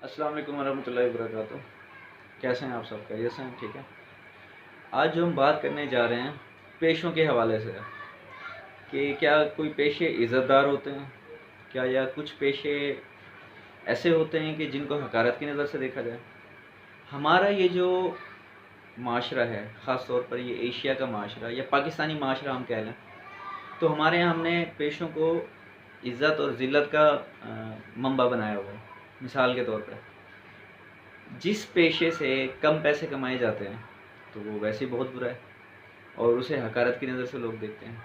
अस्सलाम वालेकुम रहमतुल्लाहि वबरकातुहू। कैसे हैं आप सब? खैरियत से हैं? ठीक है। आज जो हम बात करने जा रहे हैं पेशों के हवाले से कि क्या कोई पेशे इज़्ज़तदार होते हैं, क्या या कुछ पेशे ऐसे होते हैं कि जिनको हकारत की नज़र से देखा जाए। हमारा ये जो माशरा है, ख़ास तौर पर ये एशिया का माशरा या पाकिस्तानी माशरा हम कह लें, तो हमारे यहाँ हमने पेशों को इज़्ज़त और ज़िल्लत का मंबा बनाया हुआ है। मिसाल के तौर पर जिस पेशे से कम पैसे कमाए जाते हैं तो वो वैसे ही बहुत बुरा है और उसे हकारत की नज़र से लोग देखते हैं,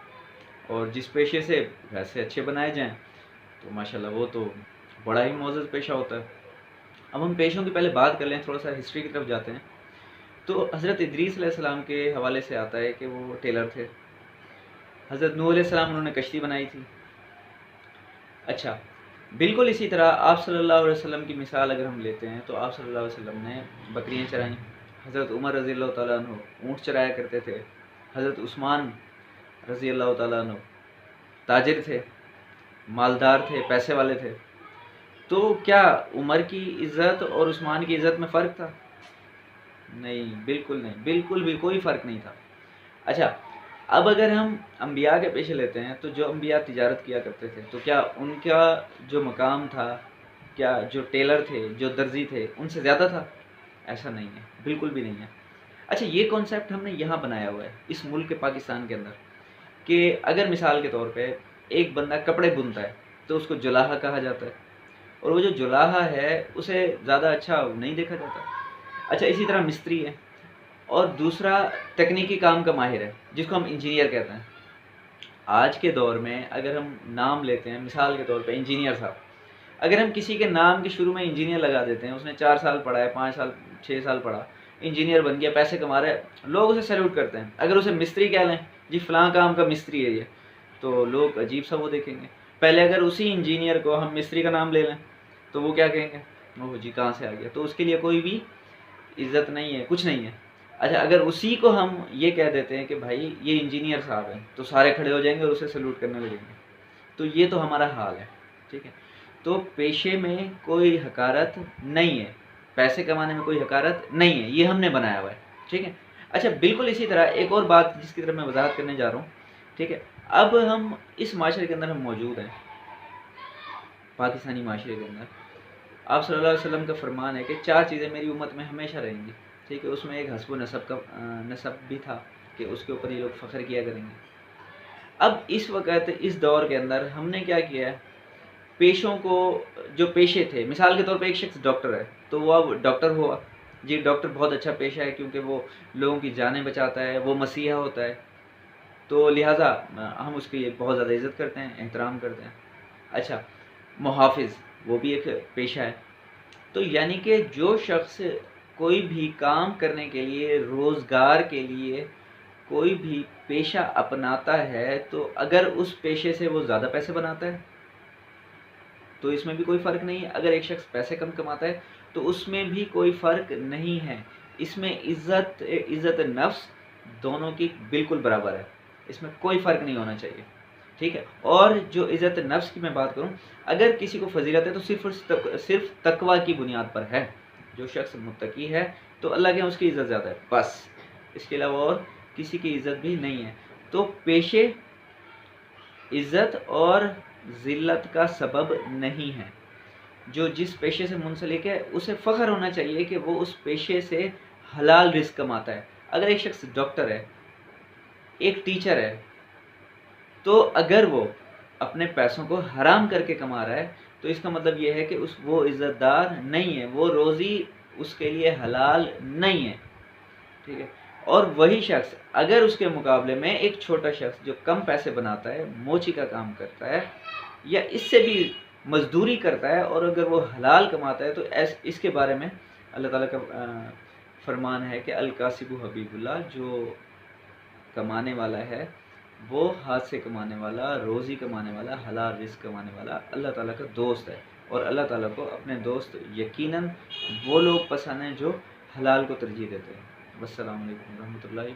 और जिस पेशे से पैसे अच्छे बनाए जाएं तो माशाल्लाह वो तो बड़ा ही मोअज़्ज़ज़ पेशा होता है। अब हम पेशों की पहले बात कर लें, थोड़ा सा हिस्ट्री की तरफ जाते हैं। तो हज़रत इदरीस अलैहिस्सलाम के हवाले से आता है कि वो टेलर थे। हज़रत नूह अलैहिस्सलाम उन्होंने कश्ती बनाई थी। अच्छा, बिल्कुल इसी तरह आप सल्लल्लाहु अलैहि वसल्लम की मिसाल अगर हम लेते हैं तो आप सल्लल्लाहु अलैहि वसल्लम ने बकरियाँ चराईं। हज़रत उमर रज़ी अल्लाह तआला अन्हु ऊँट चराया करते थे। हज़रत उस्मान रज़ी अल्लाह तआला अन्हु ताजिर थे, मालदार थे, पैसे वाले थे। तो क्या उमर की इज़्ज़त और उस्मान की इज़्ज़त में फ़र्क था? नहीं, बिल्कुल नहीं, बिल्कुल भी कोई फ़र्क नहीं था। अच्छा, अब अगर हम अंबिया के पेशे लेते हैं तो जो अंबिया तिजारत किया करते थे तो क्या उनका जो मकाम था, क्या जो टेलर थे, जो दर्जी थे, उनसे ज़्यादा था? ऐसा नहीं है, बिल्कुल भी नहीं है। अच्छा, ये कॉन्सेप्ट हमने यहाँ बनाया हुआ है इस मुल्क के पाकिस्तान के अंदर कि अगर मिसाल के तौर पे एक बंदा कपड़े बुनता है तो उसको जुलाहा कहा जाता है, और वो जो जुलाहा है उसे ज़्यादा अच्छा नहीं देखा जाता। अच्छा, इसी तरह मिस्त्री है, और दूसरा तकनीकी काम का माहिर है जिसको हम इंजीनियर कहते हैं। आज के दौर में अगर हम नाम लेते हैं, मिसाल के तौर पे इंजीनियर साहब, अगर हम किसी के नाम के शुरू में इंजीनियर लगा देते हैं, उसने 4 साल पढ़ा है, 5 साल 6 साल पढ़ा, इंजीनियर बन गया, पैसे कमा रहा है, लोग उसे सैल्यूट करते हैं। अगर उसे मिस्त्री कह लें, जी फ़लाँ काम का मिस्त्री है ये, तो लोग अजीब सा वो देखेंगे। पहले अगर उसी इंजीनियर को हम मिस्त्री का नाम ले लें तो वो क्या कहेंगे, ओह जी कहाँ से आ गया, तो उसके लिए कोई भी इज़्ज़त नहीं है, कुछ नहीं है। अच्छा, अगर उसी को हम ये कह देते हैं कि भाई ये इंजीनियर साहब हैं, तो सारे खड़े हो जाएंगे और उसे सैल्यूट करने लगेंगे। तो ये तो हमारा हाल है, ठीक है। तो पेशे में कोई हकारत नहीं है, पैसे कमाने में कोई हकारत नहीं है, ये हमने बनाया हुआ है, ठीक है। अच्छा, बिल्कुल इसी तरह एक और बात जिसकी तरफ मैं वजाहत करने जा रहा हूँ, ठीक है। अब हम इस माशरे के अंदर हम मौजूद हैं, पाकिस्तानी माशरे के अंदर। आप सल्लल्लाहु अलैहि वसल्लम का फरमान है कि 4 चीज़ें मेरी उम्मत में हमेशा रहेंगी, ठीक है। उसमें एक हस्ब नसब का नसब भी था कि उसके ऊपर ये लोग फ़ख्र किया करेंगे। अब इस वक़्त इस दौर के अंदर हमने क्या किया है, पेशों को, जो पेशे थे, मिसाल के तौर पे एक शख्स डॉक्टर है तो वो अब डॉक्टर हुआ। जी, डॉक्टर बहुत अच्छा पेशा है क्योंकि वो लोगों की जानें बचाता है, वो मसीहा होता है, तो लिहाजा हम उसकी बहुत ज़्यादा इज़्ज़त करते हैं, एहतराम करते हैं। अच्छा, मुहाफ़िज़ वो भी एक पेशा है। तो यानी कि जो शख्स कोई भी काम करने के लिए, रोज़गार के लिए कोई भी पेशा अपनाता है, तो अगर उस पेशे से वो ज़्यादा पैसे बनाता है तो इसमें भी कोई फ़र्क नहीं है। अगर एक शख्स पैसे कम कमाता है तो उसमें भी कोई फ़र्क नहीं है। इसमें इज़्ज़त नफ्स दोनों की बिल्कुल बराबर है, इसमें कोई फ़र्क नहीं होना चाहिए, ठीक है। और जो इज़्ज़त नफ्स की मैं बात करूँ, अगर किसी को फ़ज़ीलत है तो सिर्फ़ तक़वा की बुनियाद पर है। जो शख्स मुत्तकी है तो अल्लाह के यहाँ उसकी इज़्ज़त ज़्यादा है, बस। इसके अलावा और किसी की इज़्ज़त भी नहीं है। तो पेशे इज़्ज़त और ज़िल्लत का सबब नहीं है। जो जिस पेशे से मुंसलिक है उसे फ़ख्र होना चाहिए कि वो उस पेशे से हलाल रिज़्क़ कमाता है। अगर एक शख्स डॉक्टर है, एक टीचर है, तो अगर वो अपने पैसों को हराम करके कमा रहा है तो इसका मतलब ये है कि वो इज़्ज़तदार नहीं है, वो रोज़ी उसके लिए हलाल नहीं है, ठीक है। और वही शख्स अगर उसके मुकाबले में एक छोटा शख्स जो कम पैसे बनाता है, मोची का काम करता है या इससे भी मज़दूरी करता है, और अगर वो हलाल कमाता है तो इसके बारे में अल्लाह ताला का फरमान है कि अल-कासिबु हबीबुल्लाह, जो कमाने वाला है वो हाथ से कमाने वाला, रोज़ी कमाने वाला, हलाल रिज़्क़ कमाने वाला अल्लाह ताला का दोस्त है। और अल्लाह ताला को अपने दोस्त यकीनन वो लोग पसंद हैं जो हलाल को तरजीह देते हैं। वस्सलामु अलैकुम रहमतुल्लाहि।